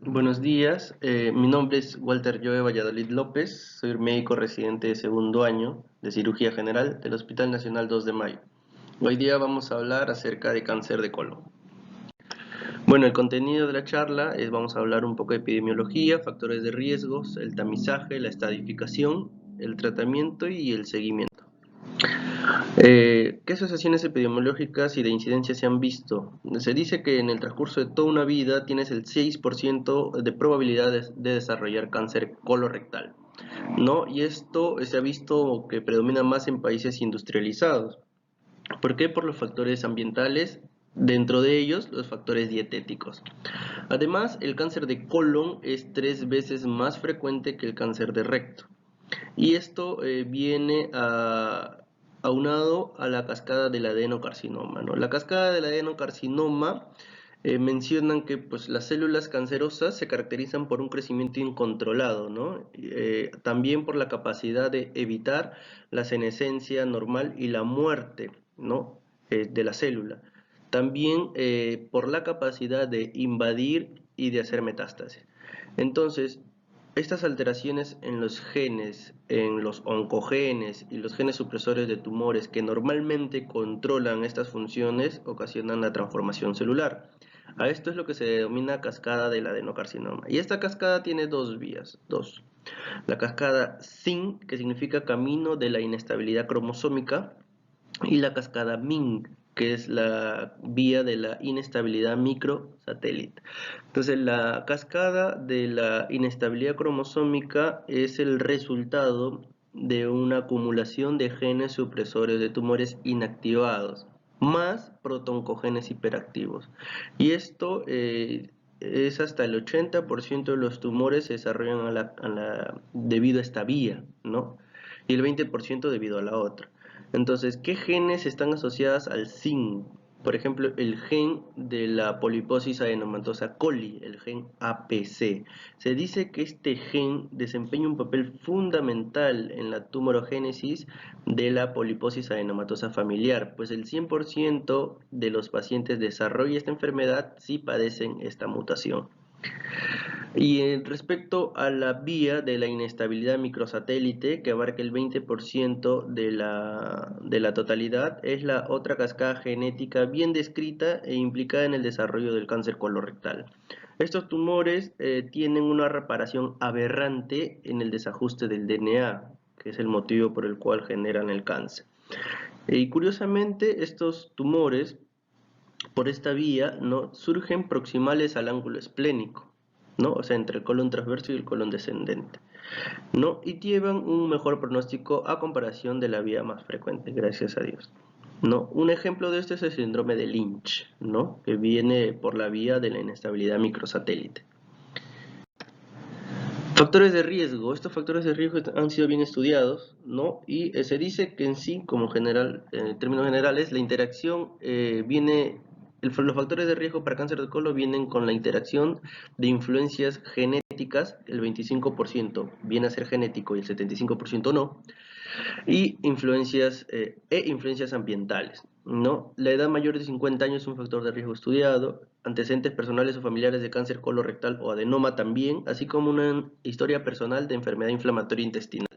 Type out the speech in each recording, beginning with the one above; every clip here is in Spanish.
Buenos días, mi nombre es Walter Joe Valladolid López, soy médico residente de segundo año de cirugía general del Hospital Nacional 2 de Mayo. Hoy día vamos a hablar acerca de cáncer de colon. Bueno, el contenido de la charla es, vamos a hablar un poco de epidemiología, factores de riesgos, el tamizaje, la estadificación, el tratamiento y el seguimiento. ¿Qué asociaciones epidemiológicas y de incidencia se han visto? Se dice que en el transcurso de toda una vida tienes el 6% de probabilidades de desarrollar cáncer colorectal, ¿no? Y esto se ha visto que predomina más en países industrializados. ¿Por qué? Por los factores ambientales, dentro de ellos los factores dietéticos. Además, el cáncer de colon es 3 veces más frecuente que el cáncer de recto. Y esto viene aunado a la cascada del adenocarcinoma, ¿no? La cascada del adenocarcinoma mencionan que pues, las células cancerosas se caracterizan por un crecimiento incontrolado, ¿no? También por la capacidad de evitar la senescencia normal y la muerte, ¿no? De la célula. También por la capacidad de invadir y de hacer metástasis. Entonces, estas alteraciones en los genes, en los oncogenes y los genes supresores de tumores que normalmente controlan estas funciones ocasionan la transformación celular. A esto es lo que se denomina cascada del adenocarcinoma. Y esta cascada tiene dos vías, dos. La cascada SIN, que significa camino de la inestabilidad cromosómica, y la cascada MING, que es la vía de la inestabilidad microsatélite. Entonces, la cascada de la inestabilidad cromosómica es el resultado de una acumulación de genes supresores de tumores inactivados, más protoncogenes hiperactivos. Y esto es hasta el 80% de los tumores se desarrollan debido a esta vía, ¿no? Y el 20% debido a la otra. Entonces, ¿qué genes están asociadas al zinc? Por ejemplo, el gen de la poliposis adenomatosa coli, el gen APC. Se dice que este gen desempeña un papel fundamental en la tumorogénesis de la poliposis adenomatosa familiar, pues el 100% de los pacientes desarrolla esta enfermedad si padecen esta mutación. Y respecto a la vía de la inestabilidad microsatélite, que abarca el 20% de la totalidad, es la otra cascada genética bien descrita e implicada en el desarrollo del cáncer colorectal. Estos tumores tienen una reparación aberrante en el desajuste del DNA, que es el motivo por el cual generan el cáncer. Y curiosamente, estos tumores por esta vía, ¿no?, surgen proximales al ángulo esplénico, ¿no? O sea, entre el colon transverso y el colon descendente, ¿no? Y llevan un mejor pronóstico a comparación de la vía más frecuente, gracias a Dios, ¿no? Un ejemplo de esto es el síndrome de Lynch, ¿no?, que viene por la vía de la inestabilidad microsatélite. Factores de riesgo. Estos factores de riesgo han sido bien estudiados, ¿no? Y se dice que en sí, como general, en términos generales, la interacción los factores de riesgo para cáncer de colon vienen con la interacción de influencias genéticas, el 25% viene a ser genético y el 75% no, y influencias ambientales, ¿no? La edad mayor de 50 años es un factor de riesgo estudiado, antecedentes personales o familiares de cáncer colorectal o adenoma también, así como una historia personal de enfermedad inflamatoria intestinal.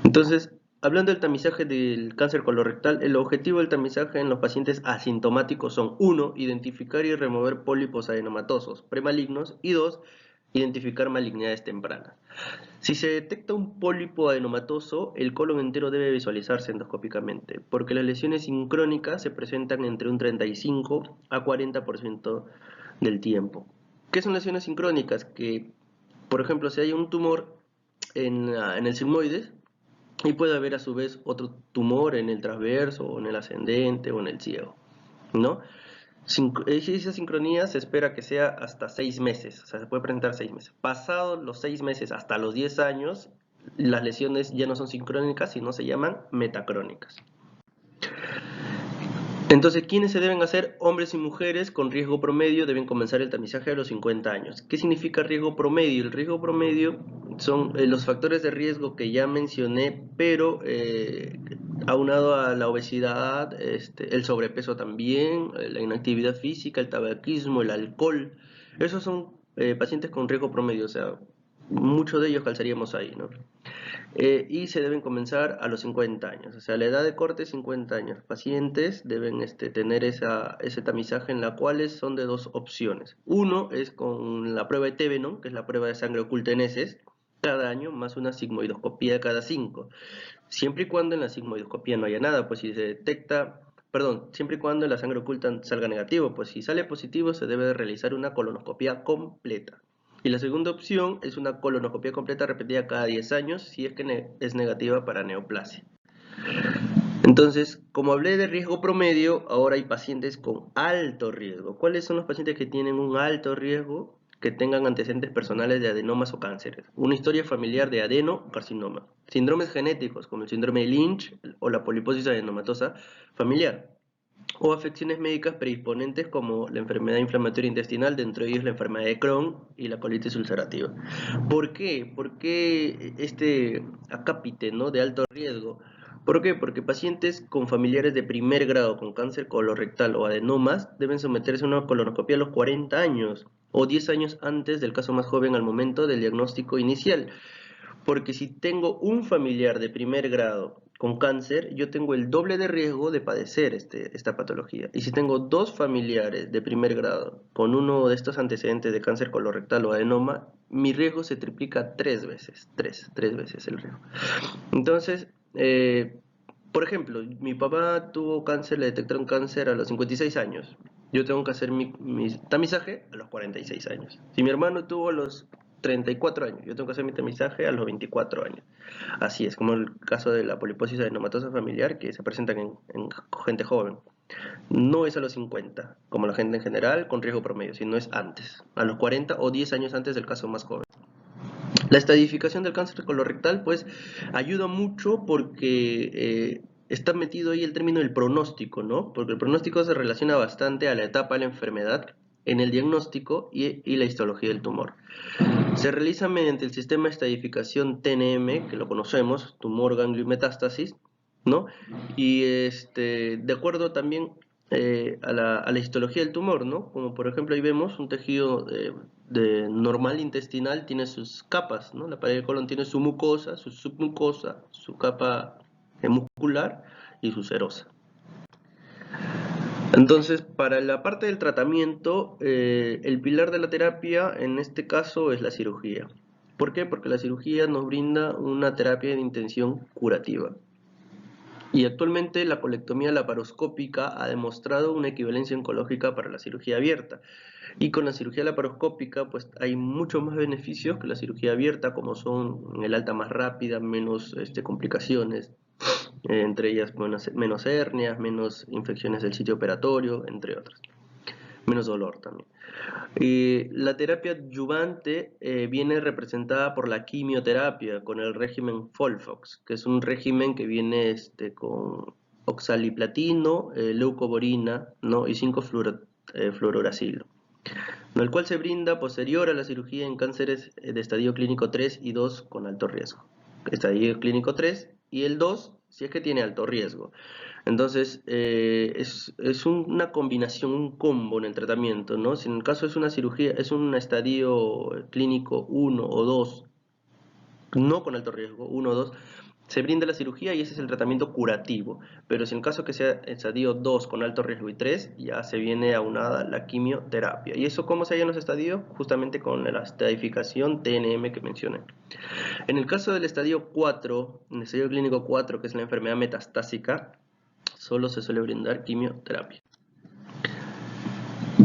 Entonces, hablando del tamizaje del cáncer colorectal, el objetivo del tamizaje en los pacientes asintomáticos son: 1, identificar y remover pólipos adenomatosos premalignos, y 2, identificar malignidades tempranas. Si se detecta un pólipo adenomatoso, el colon entero debe visualizarse endoscópicamente, porque las lesiones sincrónicas se presentan entre un 35 a 40% del tiempo. ¿Qué son lesiones sincrónicas? Que, por ejemplo, si hay un tumor en el sigmoides, y puede haber a su vez otro tumor en el transverso, o en el ascendente, o en el ciego, ¿no? Esa sincronía se espera que sea hasta 6 meses, o sea, se puede presentar 6 meses. Pasados los 6 meses hasta los 10 años, las lesiones ya no son sincrónicas, sino se llaman metacrónicas. Entonces, ¿quiénes se deben hacer? Hombres y mujeres con riesgo promedio deben comenzar el tamizaje a los 50 años. ¿Qué significa riesgo promedio? El riesgo promedio son los factores de riesgo que ya mencioné, pero aunado a la obesidad, el sobrepeso también, la inactividad física, el tabaquismo, el alcohol. Esos son pacientes con riesgo promedio, o sea, muchos de ellos calzaríamos ahí, ¿no? Y se deben comenzar a los 50 años, o sea, la edad de corte es 50 años. Pacientes deben tener ese tamizaje en la cual son de dos opciones. Uno es con la prueba de Tevenon, que es la prueba de sangre oculta en heces, cada año, más una sigmoidoscopía cada 5. Siempre y cuando en la sigmoidoscopía no haya nada, pues si se detecta, perdón, siempre y cuando en la sangre oculta salga negativo, pues si sale positivo se debe de realizar una colonoscopia completa. Y la segunda opción es una colonoscopia completa repetida cada 10 años si es que es negativa para neoplasia. Entonces, como hablé de riesgo promedio, ahora hay pacientes con alto riesgo. ¿Cuáles son los pacientes que tienen un alto riesgo? Que tengan antecedentes personales de adenomas o cánceres, una historia familiar de adenocarcinoma, síndromes genéticos como el síndrome de Lynch o la poliposis adenomatosa familiar, o afecciones médicas predisponentes como la enfermedad inflamatoria intestinal, dentro de ellos la enfermedad de Crohn y la colitis ulcerativa. ¿Por qué? ¿Por qué este acápite, ¿no?, de alto riesgo? ¿Por qué? Porque pacientes con familiares de primer grado con cáncer colorectal o adenomas deben someterse a una colonoscopia a los 40 años o 10 años antes del caso más joven al momento del diagnóstico inicial. Porque si tengo un familiar de primer grado con cáncer, yo tengo el doble de riesgo de padecer esta patología. Y si tengo dos familiares de primer grado con uno de estos antecedentes de cáncer colorectal o adenoma, mi riesgo se triplica 3 veces, tres veces el riesgo. Entonces, por ejemplo, mi papá tuvo cáncer, le detectaron cáncer a los 56 años. Yo tengo que hacer mi tamizaje a los 46 años. Si mi hermano tuvo a los 34 años, yo tengo que hacer mi tamizaje a los 24 años. Así es, como el caso de la poliposis adenomatosa familiar que se presentan en gente joven. No es a los 50, como la gente en general, con riesgo promedio, sino es antes, a los 40 o 10 años antes del caso más joven. La estadificación del cáncer colorectal pues ayuda mucho porque está metido ahí el término del pronóstico, ¿no? Porque el pronóstico se relaciona bastante a la etapa de la enfermedad en el diagnóstico y la histología del tumor. Se realiza mediante el sistema de estadificación TNM, que lo conocemos, tumor, ganglio y metástasis, ¿no? Y de acuerdo también a la histología del tumor, ¿no? Como por ejemplo ahí vemos un tejido de normal intestinal tiene sus capas, ¿no? La pared del colon tiene su mucosa, su submucosa, su capa muscular y su serosa. Entonces, para la parte del tratamiento, el pilar de la terapia en este caso es la cirugía. ¿Por qué? Porque la cirugía nos brinda una terapia de intención curativa. Y actualmente la colectomía laparoscópica ha demostrado una equivalencia oncológica para la cirugía abierta. Y con la cirugía laparoscópica pues hay muchos más beneficios que la cirugía abierta, como son el alta más rápida, menos complicaciones, entre ellas menos hernias, menos infecciones del sitio operatorio, entre otras. Menos dolor también. La terapia adyuvante viene representada por la quimioterapia con el régimen FOLFOX, que es un régimen que viene con oxaliplatino, leucoborina, ¿no?, y 5-fluoruracilo, ¿no?, el cual se brinda posterior a la cirugía en cánceres de estadio clínico 3 y 2 con alto riesgo. Estadio clínico 3 y el 2 si es que tiene alto riesgo. Entonces, es una combinación, un combo en el tratamiento, ¿no? Si en el caso es una cirugía, es un estadio clínico 1 o 2, no con alto riesgo, 1 o 2, se brinda la cirugía y ese es el tratamiento curativo. Pero si en el caso que sea estadio 2 con alto riesgo y 3, ya se viene aunada la quimioterapia. ¿Y eso cómo se halla en los estadios? Justamente con la estadificación TNM que mencioné. En el caso del estadio 4, en el estadio clínico 4, que es la enfermedad metastásica, solo se suele brindar quimioterapia.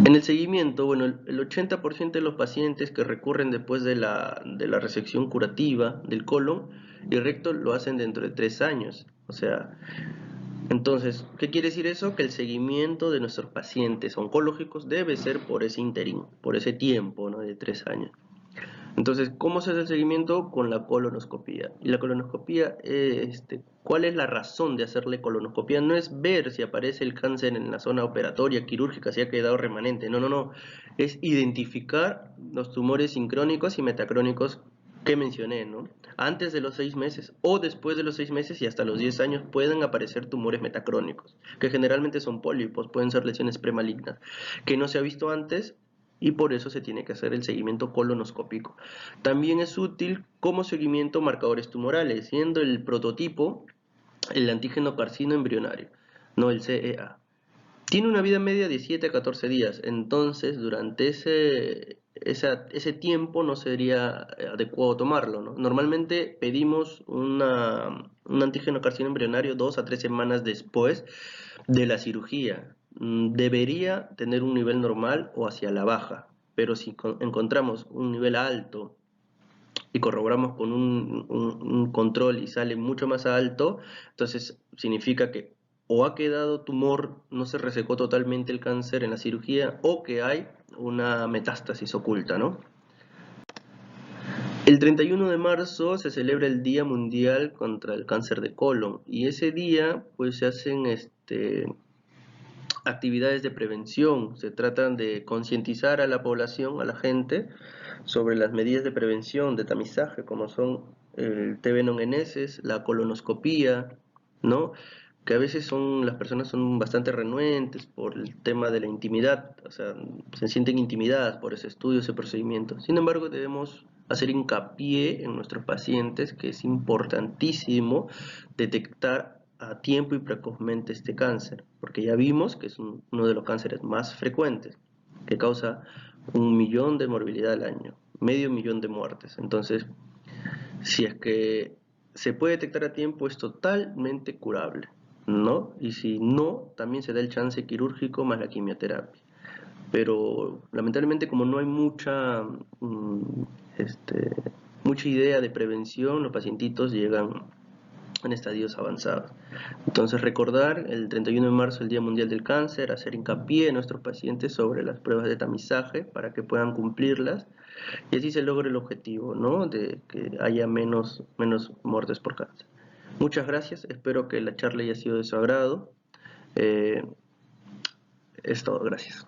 En el seguimiento, bueno, el 80% de los pacientes que recurren después de la resección curativa del colon y recto lo hacen dentro de 3 años. O sea, entonces, ¿qué quiere decir eso? Que el seguimiento de nuestros pacientes oncológicos debe ser por ese interín, por ese tiempo, ¿no?, de 3 años. Entonces, ¿cómo se hace el seguimiento? Con la colonoscopía. Y la colonoscopía, ¿cuál es la razón de hacerle colonoscopía? No es ver si aparece el cáncer en la zona operatoria, quirúrgica, si ha quedado remanente. No, no, no. Es identificar los tumores sincrónicos y metacrónicos que mencioné, ¿no? Antes de los 6 meses o después de los 6 meses y hasta los 10 años pueden aparecer tumores metacrónicos, que generalmente son pólipos, pueden ser lesiones premalignas, que no se ha visto antes y por eso se tiene que hacer el seguimiento colonoscópico. También es útil como seguimiento marcadores tumorales, siendo el prototipo el antígeno carcino embrionario, no el CEA. Tiene una vida media de 7 a 14 días, entonces durante ese tiempo no sería adecuado tomarlo, ¿no? Normalmente pedimos un antígeno carcino embrionario 2 a 3 semanas después de la cirugía. Debería tener un nivel normal o hacia la baja, pero si encontramos un nivel alto y corroboramos con un control y sale mucho más alto, entonces significa que o ha quedado tumor, no se resecó totalmente el cáncer en la cirugía, o que hay una metástasis oculta, ¿no? El 31 de marzo se celebra el Día Mundial contra el Cáncer de Colon, y ese día pues se hacen actividades de prevención, se tratan de concientizar a la población, a la gente, sobre las medidas de prevención, de tamizaje, como son el TB non-eneses, la colonoscopía, ¿no? Que a veces las personas son bastante renuentes por el tema de la intimidad, o sea, se sienten intimidadas por ese estudio, ese procedimiento. Sin embargo, debemos hacer hincapié en nuestros pacientes que es importantísimo detectar a tiempo y precozmente este cáncer, porque ya vimos que es uno de los cánceres más frecuentes, que causa 1 millón de morbilidad al año, medio millón de muertes. Entonces, si es que se puede detectar a tiempo, es totalmente curable, ¿no? Y si no, también se da el chance quirúrgico más la quimioterapia. Pero lamentablemente, como no hay mucha idea de prevención, los pacientitos llegan en estadios avanzados. Entonces, recordar el 31 de marzo, el Día Mundial del Cáncer, hacer hincapié en nuestros pacientes sobre las pruebas de tamizaje para que puedan cumplirlas y así se logre el objetivo, ¿no? De que haya menos muertes por cáncer. Muchas gracias, espero que la charla haya sido de su agrado. Es todo, gracias.